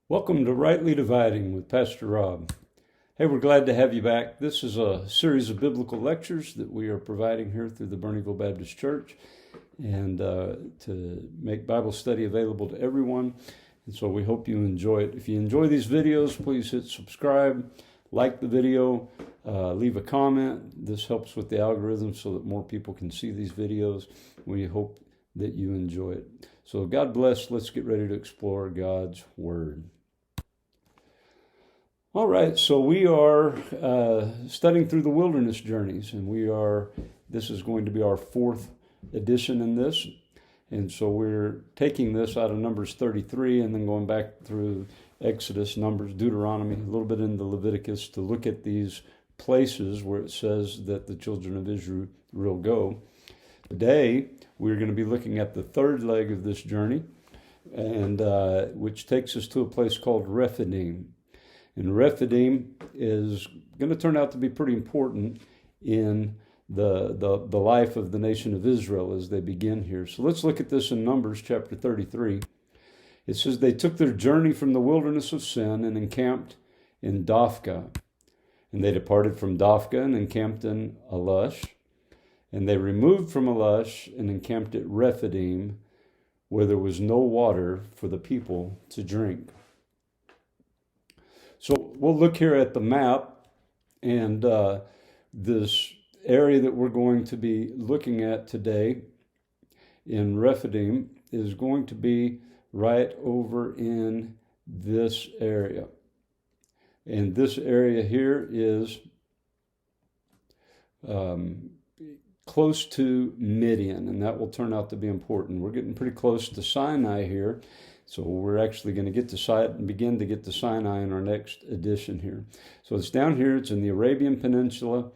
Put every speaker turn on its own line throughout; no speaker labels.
Welcome to Rightly Dividing with Pastor Rob. Hey, we're glad to have you back. This is a series of biblical lectures that we are providing here through the Burneyville Baptist Church and to make Bible study available to everyone. And so we hope you enjoy it. If you enjoy these videos, please hit subscribe, like the video, leave a comment. This helps with the algorithm so that more people can see these videos. We hope that you enjoy it. So God bless. Let's get ready to explore God's Word. All right, so we are studying through the wilderness journeys, and this is going to be our fourth edition in this. And so we're taking this out of Numbers 33 and then going back through Exodus, Numbers, Deuteronomy, a little bit into Leviticus to look at these places where it says that the children of Israel go. Today, we're going to be looking at the third leg of this journey, and which takes us to a place called Rephidim. And Rephidim is going to turn out to be pretty important in the life of the nation of Israel as they begin here. So let's look at this in Numbers chapter 33. It says, they took their journey from the wilderness of Sin and encamped in Dophkah. And they departed from Dophkah and encamped in Alush. And they removed from Alush and encamped at Rephidim, where there was no water for the people to drink. So we'll look here at the map, and this area that we're going to be looking at today in Rephidim is going to be right over in this area. And this area here is close to Midian, and that will turn out to be important. We're getting pretty close to Sinai here. So we're actually going to get to begin to get to Sinai in our next edition here. So it's down here. It's in the Arabian Peninsula.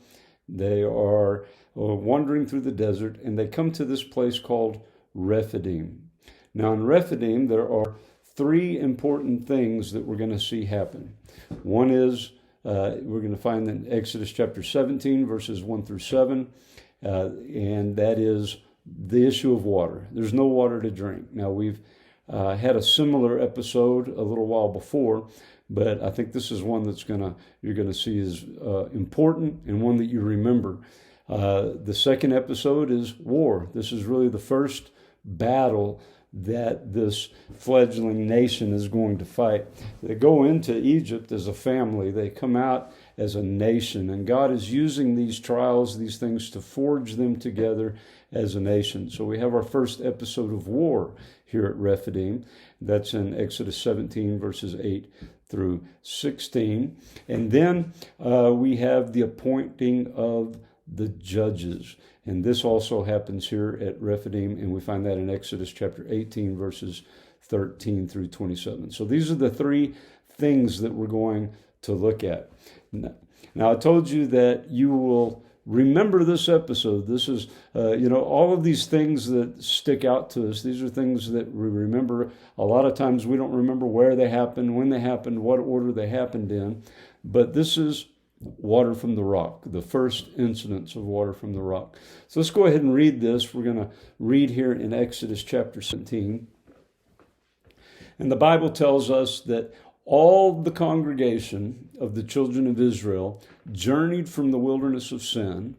They are wandering through the desert, and they come to this place called Rephidim. Now in Rephidim, there are three important things that we're going to see happen. One is we're going to find in Exodus chapter 17, verses 1 through 7, and that is the issue of water. There's no water to drink. Now we've had a similar episode a little while before, but I think this is one that's you're gonna see is important and one that you remember. The second episode is war. This is really the first battle that this fledgling nation is going to fight. They go into Egypt as a family. They come out as a nation, and God is using these trials, these things, to forge them together as a nation. So we have our first episode of war here at Rephidim. That's in Exodus 17, verses 8 through 16. And then we have the appointing of the judges. And this also happens here at Rephidim, and we find that in Exodus chapter 18, verses 13 through 27. So these are the three things that we're going to look at. Now, I told you that you will remember this episode. This is, all of these things that stick out to us. These are things that we remember. A lot of times we don't remember where they happened, when they happened, what order they happened in. But this is water from the rock, the first incidence of water from the rock. So let's go ahead and read this. We're going to read here in Exodus chapter 17. And the Bible tells us that all the congregation of the children of Israel journeyed from the wilderness of Sin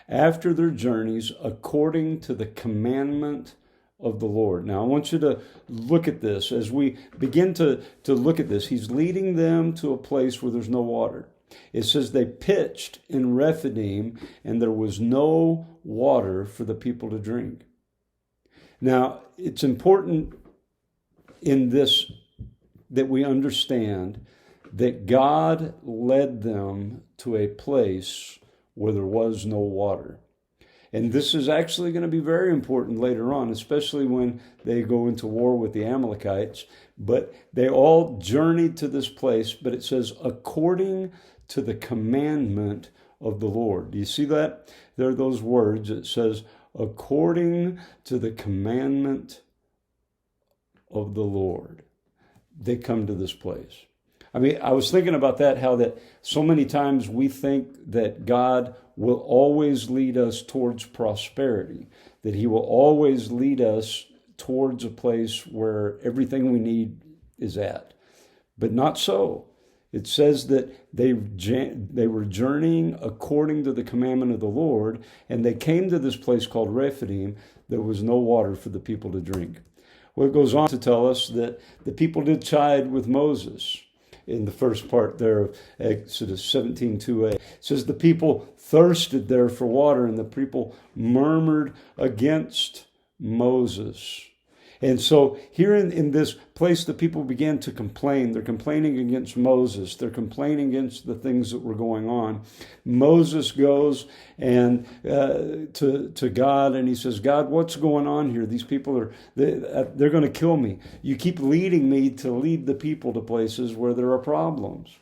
after their journeys according to the commandment of the Lord. Now, I want you to look at this. As we begin to look at this, he's leading them to a place where there's no water. It says they pitched in Rephidim, and there was no water for the people to drink. Now, it's important in this that we understand that God led them to a place where there was no water. And this is actually going to be very important later on, especially when they go into war with the Amalekites. But they all journeyed to this place, but it says, according to the commandment of the Lord. Do you see that? There are those words. It says, according to the commandment of the Lord. They come to this place. I mean, I was thinking about that, how that so many times we think that God will always lead us towards prosperity, that he will always lead us towards a place where everything we need is at. But not so. It says that they were journeying according to the commandment of the Lord, and they came to this place called Rephidim. There was no water for the people to drink. Well, it goes on to tell us that the people did chide with Moses in the first part there of Exodus 17:2a. It says the people thirsted there for water, and the people murmured against Moses. And so here in this place, the people began to complain. They're complaining against Moses. They're complaining against the things that were going on. Moses goes and to God, and he says, God, what's going on here? These people they're going to kill me. You keep leading me to lead the people to places where there are problems.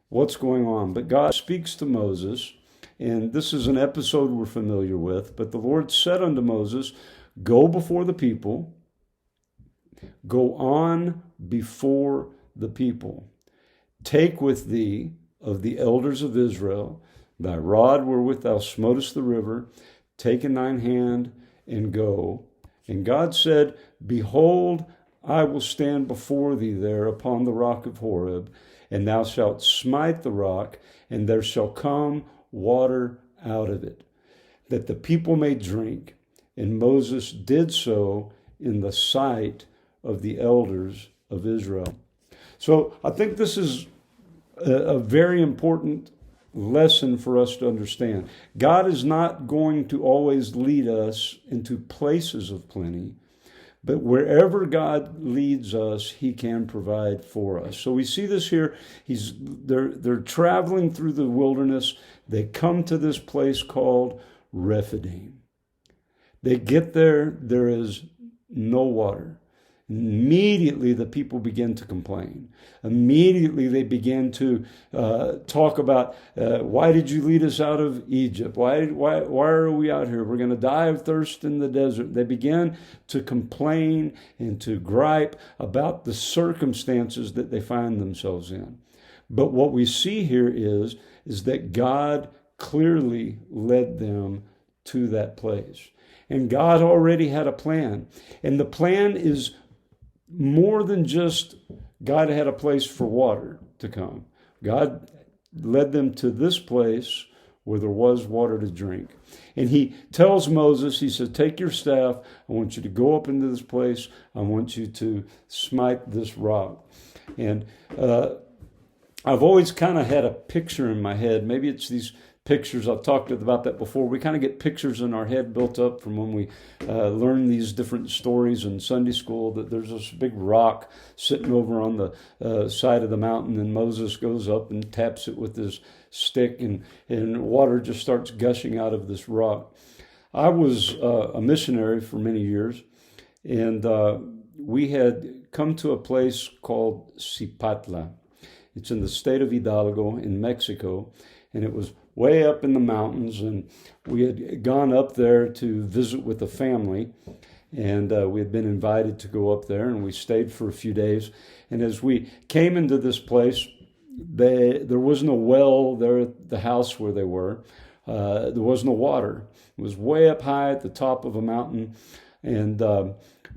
What's going on? But God speaks to Moses, and this is an episode we're familiar with. But the Lord said unto Moses, go before the people. Go on before the people. Take with thee of the elders of Israel thy rod wherewith thou smotest the river. Take in thine hand and go. And God said, behold, I will stand before thee there upon the rock of Horeb, and thou shalt smite the rock, and there shall come water out of it, that the people may drink. And Moses did so in the sight of the elders of Israel. So I think this is a very important lesson for us to understand. God is not going to always lead us into places of plenty, but wherever God leads us, he can provide for us. So we see this here. They're traveling through the wilderness. They come to this place called Rephidim. They get there. There is no water. Immediately, the people begin to complain. Immediately, they begin to talk about, why did you lead us out of Egypt? Why are we out here? We're going to die of thirst in the desert. They began to complain and to gripe about the circumstances that they find themselves in. But what we see here is that God clearly led them to that place. And God already had a plan. And the plan is more than just God had a place for water to come. God led them to this place where there was water to drink. And he tells Moses, he said, take your staff. I want you to go up into this place. I want you to smite this rock. And I've always kind of had a picture in my head. Maybe it's these pictures. I've talked about that before. We kind of get pictures in our head built up from when we learn these different stories in Sunday school, that there's this big rock sitting over on the side of the mountain, and Moses goes up and taps it with his stick, and water just starts gushing out of this rock. I was a missionary for many years, and we had come to a place called Cipatla. It's in the state of Hidalgo in Mexico, and it was way up in the mountains, and we had gone up there to visit with a family, and we had been invited to go up there, and we stayed for a few days. And as we came into this place, there was no well there at the house where they were. There was no water. It was way up high at the top of a mountain, and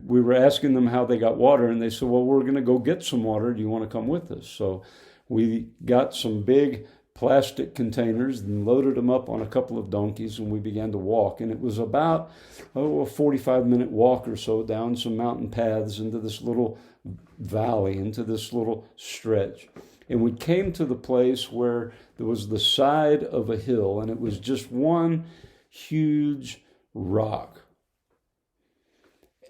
we were asking them how they got water, and they said, well, we're going to go get some water. Do you want to come with us? So we got some big plastic containers and loaded them up on a couple of donkeys, and we began to walk. And it was about a 45-minute walk or so down some mountain paths into this little valley, into this little stretch. And we came to the place where there was the side of a hill, and it was just one huge rock.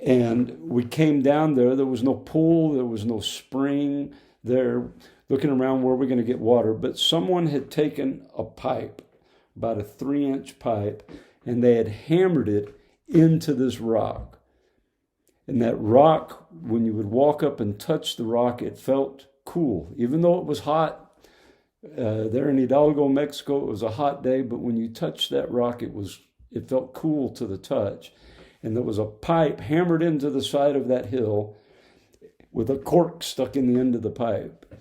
And we came down there. There was no pool. There was no spring there. Looking around where we're going to get water, but someone had taken a pipe, about a 3-inch pipe, and they had hammered it into this rock. And that rock, when you would walk up and touch the rock, it felt cool. Even though it was hot, there in Hidalgo, Mexico, it was a hot day, but when you touched that rock, it felt cool to the touch. And there was a pipe hammered into the side of that hill with a cork stuck in the end of the pipe.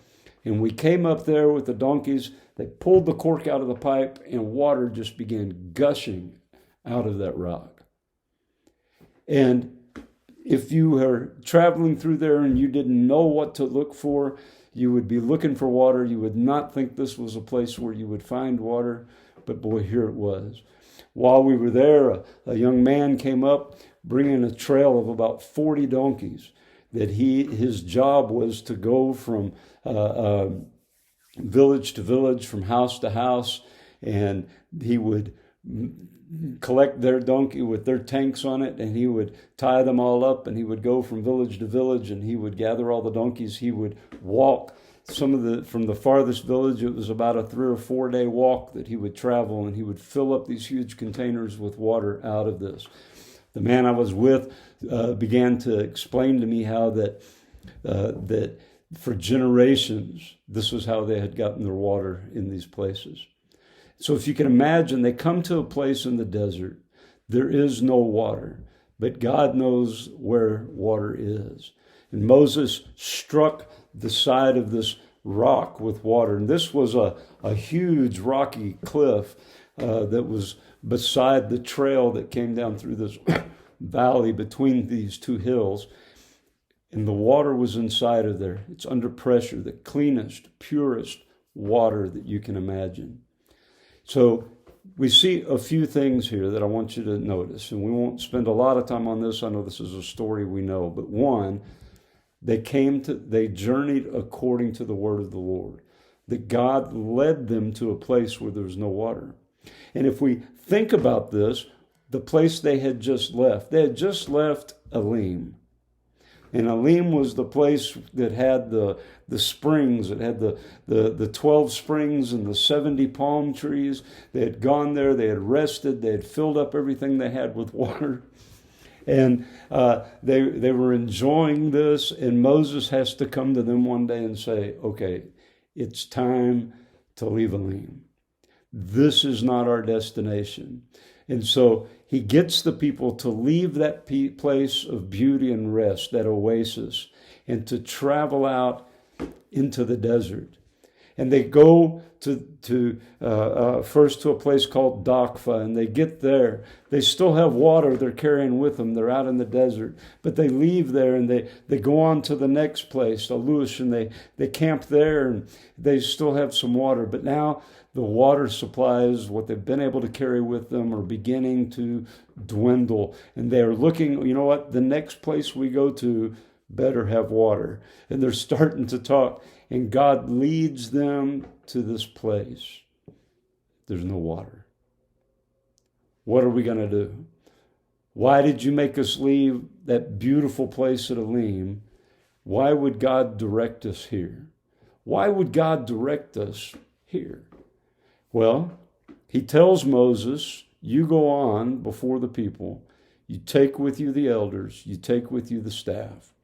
And we came up there with the donkeys. They pulled the cork out of the pipe, and water just began gushing out of that rock. And if you were traveling through there and you didn't know what to look for, you would be looking for water. You would not think this was a place where you would find water. But boy, here it was. While we were there, a young man came up bringing a trail of about 40 donkeys. That his job was to go from village to village, from house to house, and he would collect their donkey with their tanks on it, and he would tie them all up, and he would go from village to village, and he would gather all the donkeys. He would walk from the farthest village. It was about a 3 or 4 day walk that he would travel, and he would fill up these huge containers with water out of this. The man I was with began to explain to me how that for generations, this was how they had gotten their water in these places. So if you can imagine, they come to a place in the desert. There is no water, but God knows where water is. And Moses struck the side of this rock with water. And this was a huge rocky cliff that was beside the trail that came down through this valley between these two hills. And the water was inside of there. It's under pressure, the cleanest, purest water that you can imagine. So we see a few things here that I want you to notice, and we won't spend a lot of time on this. I know this is a story we know, but one, they journeyed according to the word of the Lord, that God led them to a place where there was no water. And if we think about this, the place they had just left Elim. And Elim was the place that had the springs. It had the 12 springs and the 70 palm trees. They had gone there. They had rested. They had filled up everything they had with water. And they were enjoying this. And Moses has to come to them one day and say, okay, it's time to leave Elim. This is not our destination. And so he gets the people to leave that place of beauty and rest, that oasis, and to travel out into the desert. And they go first to a place called Dakfa, and they get there. They still have water they're carrying with them. They're out in the desert. But they leave there, and they go on to the next place, Alush, and they camp there, and they still have some water. But now the water supplies, what they've been able to carry with them, are beginning to dwindle. And they're looking, you know what, the next place we go to better have water. And they're starting to talk. And God leads them to this place. There's no water. What are we going to do? Why did you make us leave that beautiful place at Elim? Why would God direct us here? Why would God direct us here? Well, he tells Moses, you go on before the people. You take with you the elders. You take with you the staff.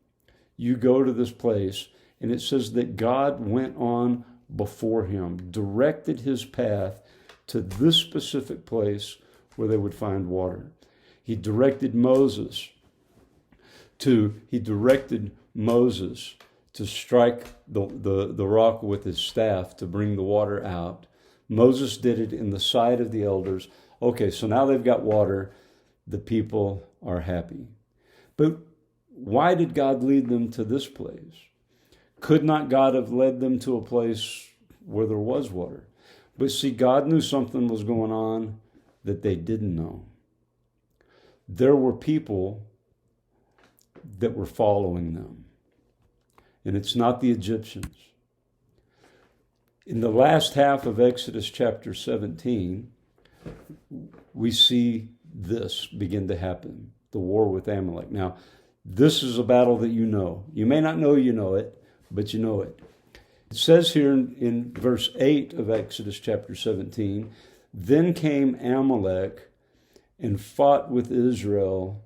You go to this place. And it says that God went on before him, directed his path to this specific place where they would find water. He directed Moses to strike the rock with his staff to bring the water out. Moses did it in the sight of the elders. Okay, so now they've got water. The people are happy. But why did God lead them to this place? Could not God have led them to a place where there was water? But see, God knew something was going on that they didn't know. There were people that were following them. And it's not the Egyptians. In the last half of Exodus chapter 17, we see this begin to happen, the war with Amalek. Now, this is a battle that you know. You may not know you know it, but you know it. It says here in verse 8 of Exodus chapter 17, then came Amalek and fought with Israel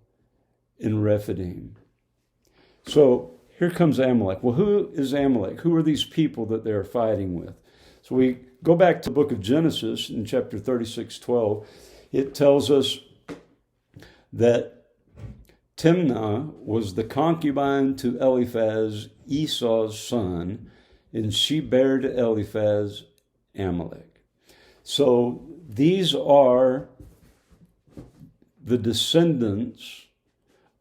in Rephidim. So here comes Amalek. Well, who is Amalek? Who are these people that they're fighting with? So we go back to the book of Genesis in chapter 36:12. It tells us that Timnah was the concubine to Eliphaz, Esau's son, and she bare to Eliphaz Amalek. So these are the descendants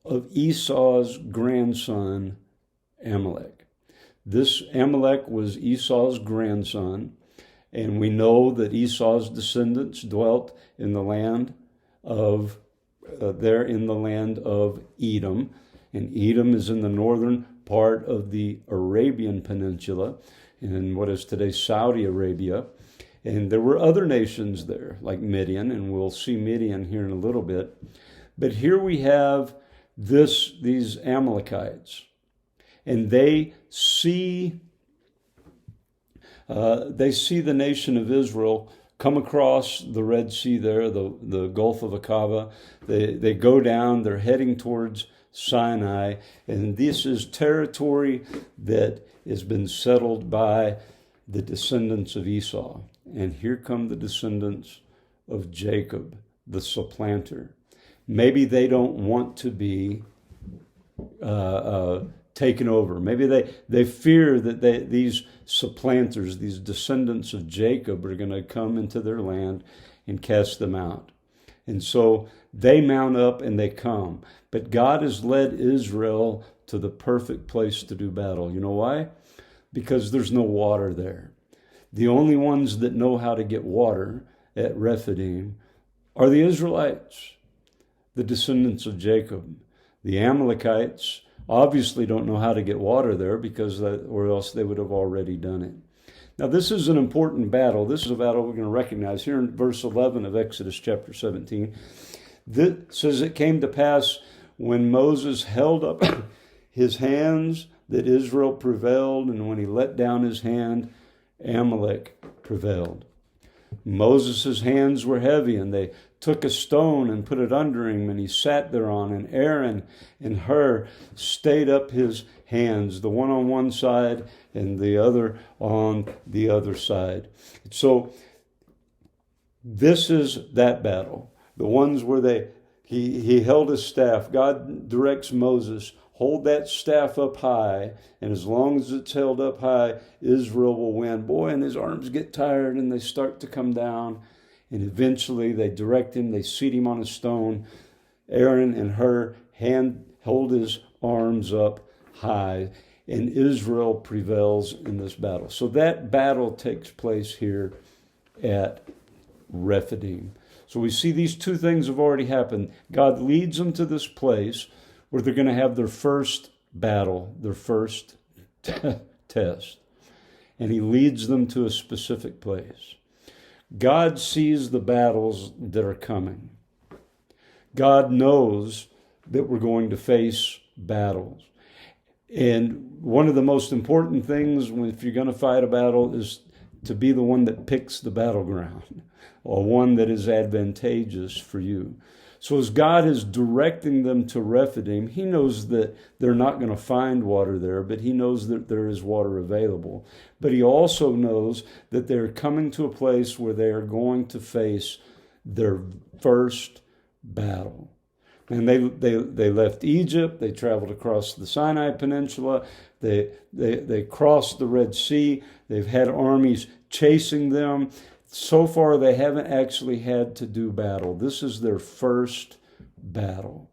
of Esau's grandson, Amalek. This Amalek was Esau's grandson, and we know that Esau's descendants dwelt in the land of, Edom, and Edom is in the northern part of the Arabian Peninsula, in what is today Saudi Arabia. And there were other nations there, like Midian, and we'll see Midian here in a little bit. But here we have these Amalekites, and they see the nation of Israel come across the Red Sea there, the Gulf of Aqaba. They go down, they're heading towards Sinai, and this is territory that has been settled by the descendants of Esau. And here come the descendants of Jacob, the supplanter. Maybe they don't want to be taken over. Maybe they fear that these supplanters, these descendants of Jacob, are going to come into their land and cast them out. And so they mount up and they come. But God has led Israel to the perfect place to do battle. You know why? Because there's no water there. The only ones that know how to get water at Rephidim are the Israelites, the descendants of Jacob. The Amalekites obviously don't know how to get water there, or else they would have already done it. Now, this is an important battle. This is a battle we're going to recognize here in verse 11 of Exodus chapter 17. This says, it came to pass when Moses held up his hands that Israel prevailed, and when he let down his hand, Amalek prevailed. Moses' hands were heavy, and they took a stone and put it under him, and he sat thereon, and Aaron and Hur stayed up his hands, the one on one side and the other on the other side. So this is that battle. The ones where he held his staff. God directs Moses, hold that staff up high, and as long as it's held up high, Israel will win. Boy, and his arms get tired and they start to come down. And eventually they direct him, they seat him on a stone. Aaron and Hur hold his arms up high, and Israel prevails in this battle. So that battle takes place here at Rephidim. So we see these two things have already happened. God leads them to this place where they're going to have their first battle, their first test. And he leads them to a specific place. God sees the battles that are coming. God knows that we're going to face battles. And one of the most important things if you're going to fight a battle is to be the one that picks the battleground, or one that is advantageous for you. So as God is directing them to Rephidim, he knows that they're not going to find water there, but he knows that there is water available. But he also knows that they're coming to a place where they are going to face their first battle. And they left Egypt, they traveled across the Sinai Peninsula, they crossed the Red Sea, they've had armies chasing them. So far, they haven't actually had to do battle. This is their first battle.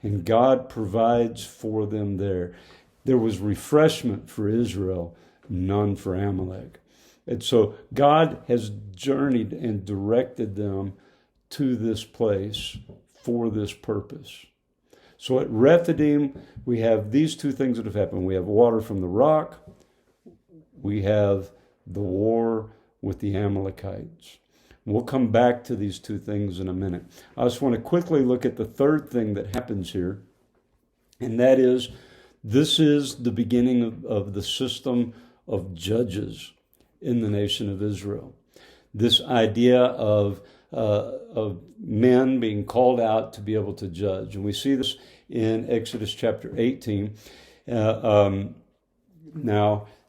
And God provides for them there. There was refreshment for Israel, none for Amalek. And so God has journeyed and directed them to this place for this purpose. So at Rephidim, we have these two things that have happened. We have water from the rock. We have the war with the Amalekites. We'll come back to these two things in a minute. I just want to quickly look at the third thing that happens here, and that is, this is the beginning of the system of judges in the nation of Israel. This idea of men being called out to be able to judge. And we see this in Exodus chapter 18.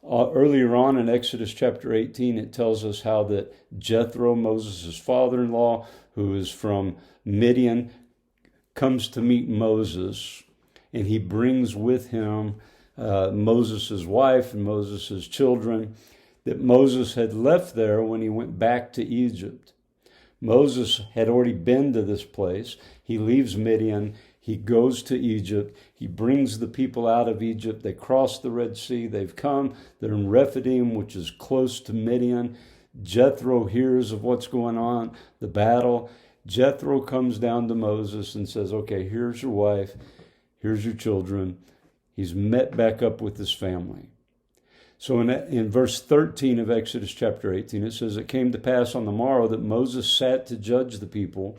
Earlier on in Exodus chapter 18, it tells us how that Jethro, Moses' father-in-law, who is from Midian, comes to meet Moses, and he brings with him Moses' wife and Moses' children that Moses had left there when he went back to Egypt. Moses had already been to this place. He leaves Midian. He goes to Egypt. He brings the people out of Egypt. They cross the Red Sea. They've come. They're in Rephidim, which is close to Midian. Jethro hears of what's going on, the battle. Jethro comes down to Moses and says, okay, here's your wife. Here's your children. He's met back up with his family. So in verse 13 of Exodus chapter 18, it says, it came to pass on the morrow that Moses sat to judge the people,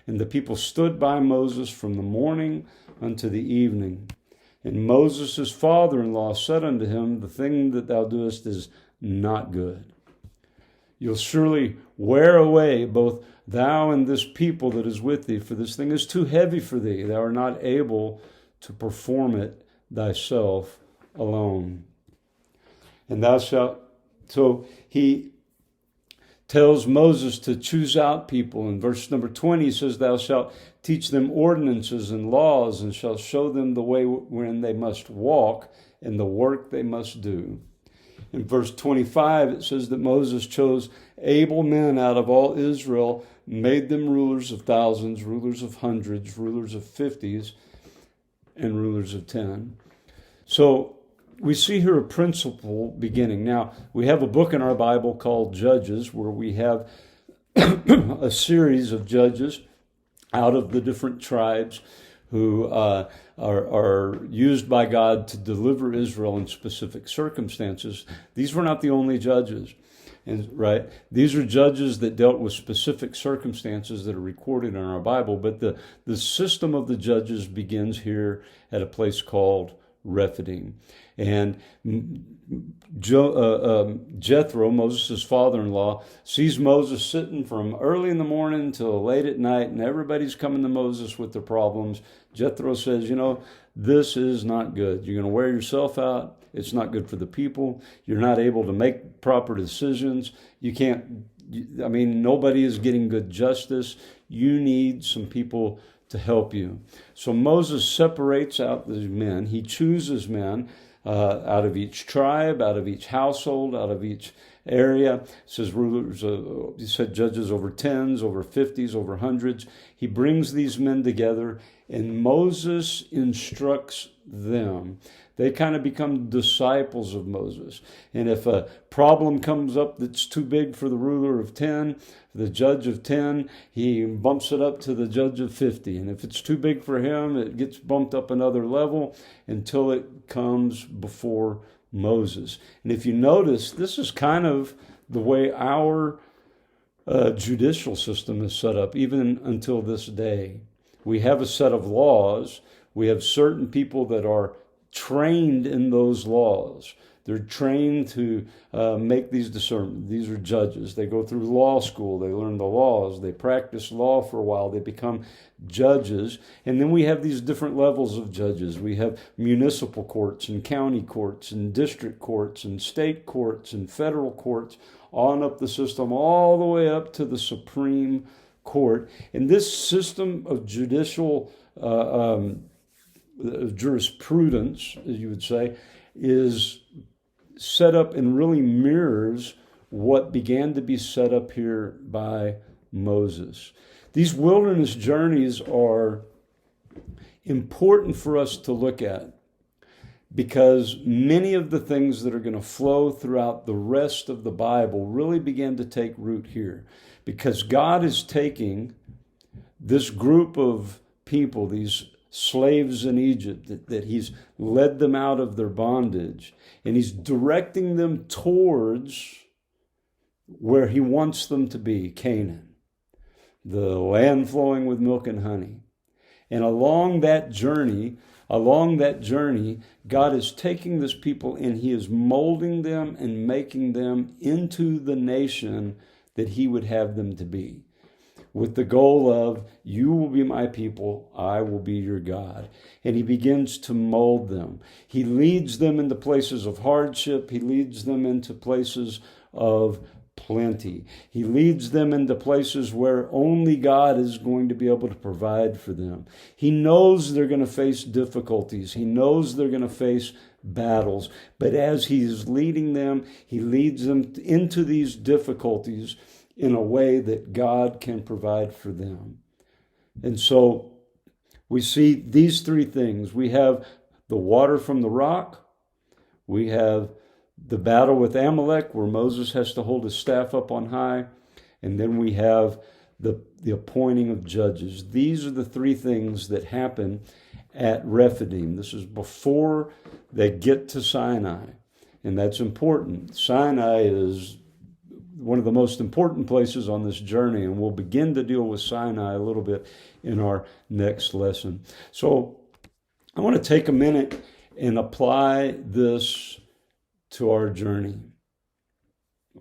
and the people stood by Moses from the morning unto the evening. And Moses' father-in-law said unto him, the thing that thou doest is not good. You'll surely wear away both thou and this people that is with thee, for this thing is too heavy for thee. Thou art not able to perform it thyself alone. And thou shalt, so he tells Moses to choose out people. In verse number 20, he says, thou shalt teach them ordinances and laws, and shalt show them the way wherein they must walk, and the work they must do. In verse 25, it says that Moses chose able men out of all Israel, made them rulers of thousands, rulers of hundreds, rulers of 50s, and rulers of 10. So we see here a principle beginning. Now, we have a book in our Bible called Judges, where we have a series of judges out of the different tribes who are used by God to deliver Israel in specific circumstances. These were not the only judges, right? These are judges that dealt with specific circumstances that are recorded in our Bible, but the system of the judges begins here at a place called Rephidim. And Jethro, Moses' father-in-law, sees Moses sitting from early in the morning till late at night, and everybody's coming to Moses with their problems. Jethro says, this is not good. You're going to wear yourself out. It's not good for the people. You're not able to make proper decisions. You can't, nobody is getting good justice. You need some people to help you. So Moses separates out these men. He chooses men out of each tribe, out of each household, out of each area. It says rulers, he said judges over 10s, over 50s, over hundreds. He brings these men together, and Moses instructs them. They kind of become disciples of Moses. And if a problem comes up that's too big for the ruler of 10, the judge of 10, he bumps it up to the judge of 50. And if it's too big for him, it gets bumped up another level until it comes before Moses. And if you notice, this is kind of the way our judicial system is set up, even until this day. We have a set of laws. We have certain people that are trained in those laws. They're trained to make these discernments. These are judges. They go through law school. They learn the laws. They practice law for a while. They become judges. And then we have these different levels of judges. We have municipal courts and county courts and district courts and state courts and federal courts, on up the system, all the way up to the Supreme Court. And this system of judicial jurisprudence, as you would say, is set up and really mirrors what began to be set up here by Moses. These wilderness journeys are important for us to look at, because many of the things that are going to flow throughout the rest of the Bible really began to take root here, because God is taking this group of people, these slaves in Egypt, that he's led them out of their bondage, and he's directing them towards where he wants them to be, Canaan, the land flowing with milk and honey. And along that journey, God is taking this people, and he is molding them and making them into the nation that he would have them to be, with the goal of, you will be my people, I will be your God. And he begins to mold them. He leads them into places of hardship. He leads them into places of plenty. He leads them into places where only God is going to be able to provide for them. He knows they're going to face difficulties. He knows they're going to face battles. But as he's leading them, he leads them into these difficulties in a way that God can provide for them. And so we see these three things. We have the water from the rock. We have the battle with Amalek, where Moses has to hold his staff up on high. And then we have the appointing of judges. These are the three things that happen at Rephidim. This is before they get to Sinai. And that's important. Sinai is one of the most important places on this journey, and we'll begin to deal with Sinai a little bit in our next lesson. So I want to take a minute and apply this to our journey.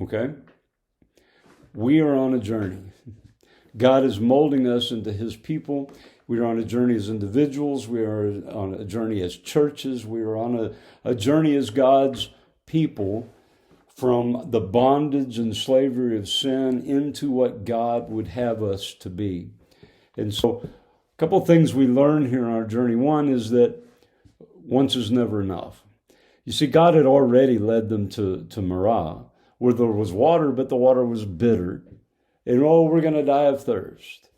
Okay? We are on a journey. God is molding us into his people. We are on a journey as individuals. We are on a journey as churches. We are on a journey as God's people, from the bondage and slavery of sin into what God would have us to be. And so a couple of things we learn here on our journey. One is that once is never enough. You see, God had already led them to Marah, where there was water, but the water was bitter. And we're going to die of thirst.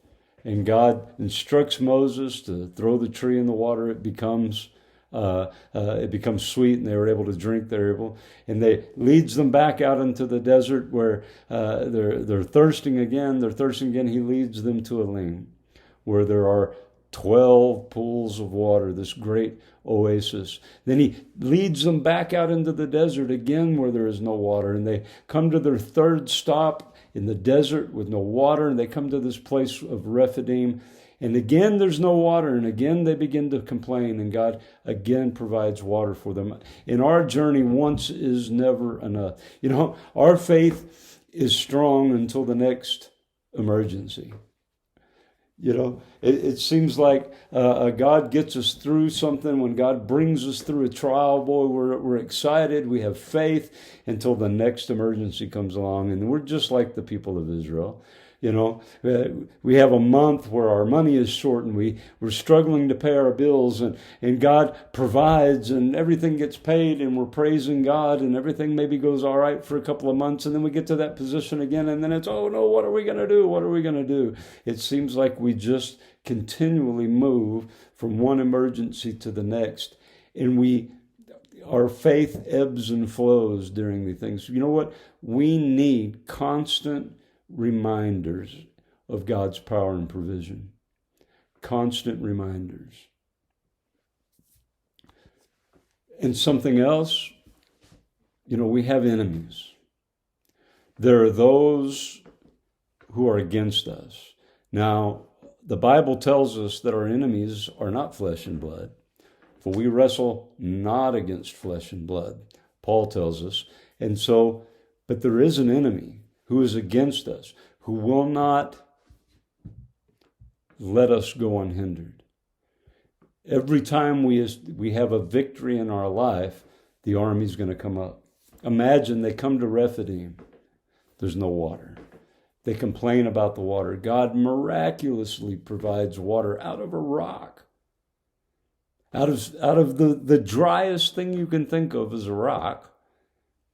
And God instructs Moses to throw the tree in the water. It becomes sweet, and they were able to drink. And they leads them back out into the desert where they're thirsting again. He leads them to Elim, where there are 12 pools of water, this great oasis. Then he leads them back out into the desert again, where there is no water. And they come to their third stop in the desert with no water. And they come to this place of Rephidim. And again, there's no water, and again, they begin to complain, and God again provides water for them. In our journey, once is never enough. You know, our faith is strong until the next emergency. You know, it seems like God gets us through something. When God brings us through a trial, boy, we're excited. We have faith until the next emergency comes along, and we're just like the people of Israel. You know, we have a month where our money is short, and we're struggling to pay our bills, and God provides, and everything gets paid, and we're praising God, and everything maybe goes all right for a couple of months, and then we get to that position again, and then it's, oh no, what are we going to do? What are we going to do? It seems like we just continually move from one emergency to the next, and our faith ebbs and flows during these things. You know what? We need constant reminders of God's power and provision. Constant reminders. And something else, you know, we have enemies. There are those who are against us. Now, the Bible tells us that our enemies are not flesh and blood, for we wrestle not against flesh and blood, Paul tells us. And so, but there is an enemy who is against us, who will not let us go unhindered. Every time we have a victory in our life, the army's going to come up. Imagine they come to Rephidim. There's no water. They complain about the water. God miraculously provides water out of a rock. Out of the driest thing you can think of is a rock.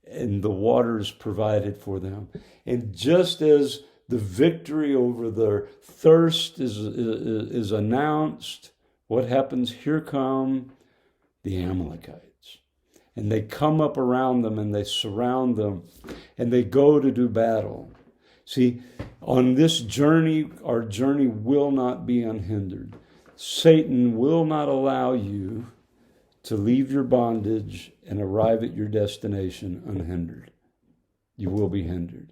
And the water is provided for them. And just as the victory over their thirst is announced, what happens? Here come the Amalekites. And they come up around them, and they surround them, and they go to do battle. See, on this journey, our journey will not be unhindered. Satan will not allow you to leave your bondage and arrive at your destination unhindered. You will be hindered.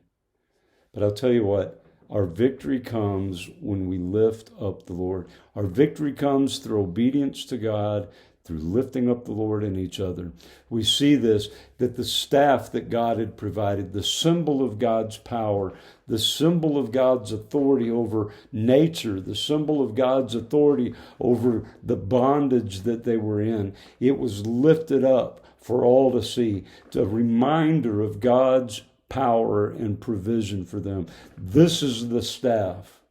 But I'll tell you what, our victory comes when we lift up the Lord. Our victory comes through obedience to God, through lifting up the Lord and each other. We see this, that the staff that God had provided, the symbol of God's power, the symbol of God's authority over nature, the symbol of God's authority over the bondage that they were in, it was lifted up for all to see. It's a reminder of God's power and provision for them. This is the staff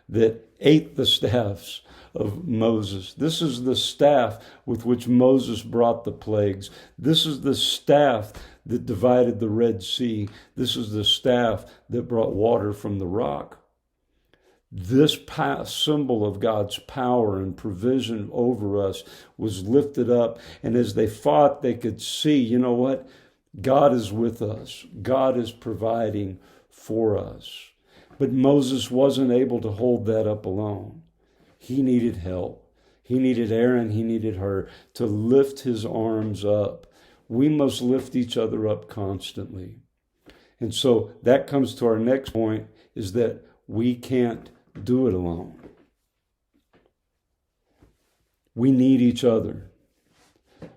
that ate the staffs of Moses. This is the staff with which Moses brought the plagues. This is the staff that divided the Red Sea. This is the staff that brought water from the rock. this symbol of God's power and provision over us was lifted up. And as they fought, they could see, you know what? God is with us. God is providing for us. But Moses wasn't able to hold that up alone. He needed help. He needed Aaron, he needed Hur to lift his arms up. We must lift each other up constantly. And so that comes to our next point, is that we can't do it alone. We need each other.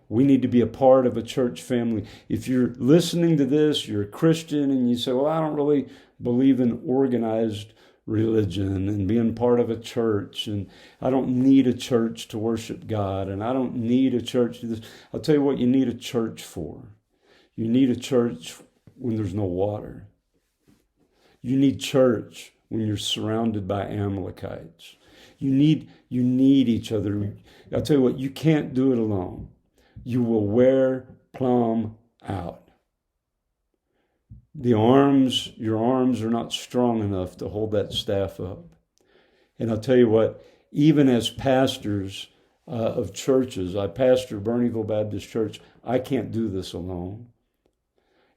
We need to be a part of a church family. If you're listening to this, you're a Christian, and you say, well, I don't really believe in organized religion and being part of a church, and I don't need a church to worship God, and I don't need a church to this. I'll tell you what you need a church for. You need a church when there's no water. You need church when you're surrounded by Amalekites. You need each other. I'll tell you what, you can't do it alone. You will wear plumb out. Your arms are not strong enough to hold that staff up. And I'll tell you what, even as pastors of churches, I pastor Burneyville Baptist Church, I can't do this alone.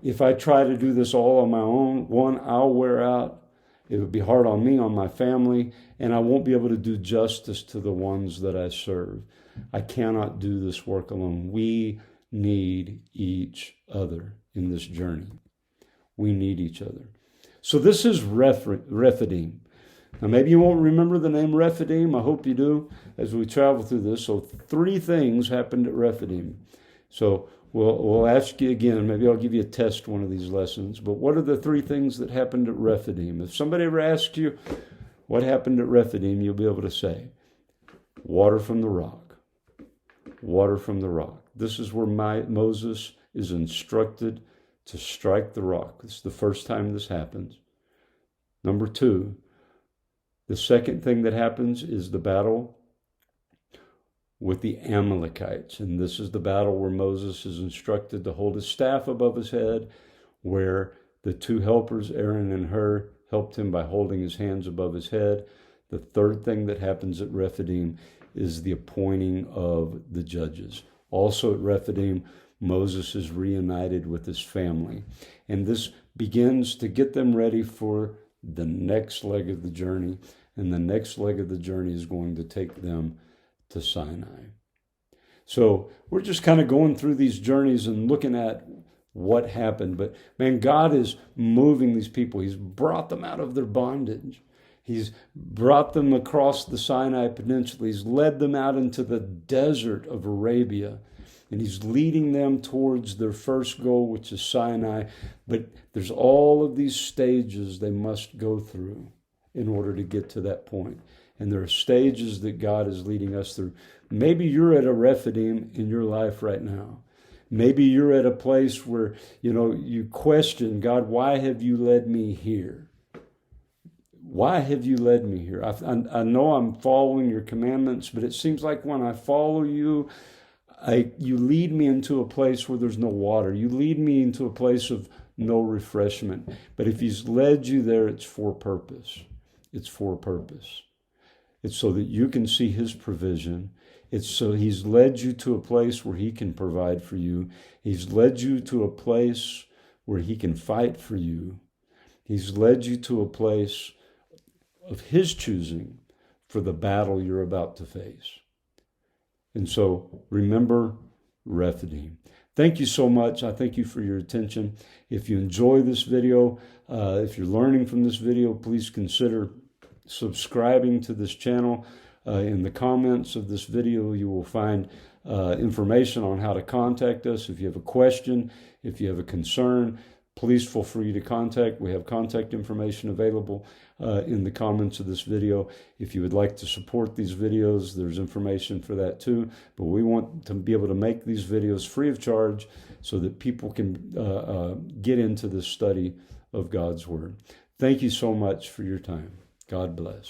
If I try to do this all on my own, one, I'll wear out. It would be hard on me, on my family, and I won't be able to do justice to the ones that I serve. I cannot do this work alone. We need each other in this journey. We need each other. So this is Rephidim. Now maybe you won't remember the name Rephidim. I hope you do as we travel through this. So 3 things happened at Rephidim. So we'll ask you again. Maybe I'll give you a test one of these lessons. But what are the 3 things that happened at Rephidim? If somebody ever asks you what happened at Rephidim, you'll be able to say, water from the rock. Water from the rock. This is where Moses is instructed to strike the rock. It's the first time this happens. Number 2, the second thing that happens is the battle with the Amalekites. And this is the battle where Moses is instructed to hold his staff above his head, where the 2 helpers, Aaron and Hur, helped him by holding his hands above his head. The third thing that happens at Rephidim is the appointing of the judges. Also at Rephidim, Moses is reunited with his family. And this begins to get them ready for the next leg of the journey. And the next leg of the journey is going to take them to Sinai. So we're just kind of going through these journeys and looking at what happened. But man, God is moving these people. He's brought them out of their bondage. He's brought them across the Sinai Peninsula. He's led them out into the desert of Arabia. And he's leading them towards their first goal, which is Sinai. But there's all of these stages they must go through in order to get to that point. And there are stages that God is leading us through. Maybe you're at a Rephidim in your life right now. Maybe you're at a place where, you question, God, why have you led me here? Why have you led me here? I know I'm following your commandments, but it seems like when I follow you, you lead me into a place where there's no water. You lead me into a place of no refreshment. But if he's led you there, it's for purpose. It's for purpose. It's so that you can see his provision. It's so he's led you to a place where he can provide for you. He's led you to a place where he can fight for you. He's led you to a place of his choosing for the battle you're about to face. And so remember Rephidim. Thank you so much. I thank you for your attention. If you enjoy this video, if you're learning from this video, please consider subscribing to this channel. In the comments of this video, you will find information on how to contact us. If you have a question, if you have a concern, please feel free to contact. We have contact information available in the comments of this video. If you would like to support these videos, there's information for that too. But we want to be able to make these videos free of charge so that people can get into the study of God's Word. Thank you so much for your time. God bless.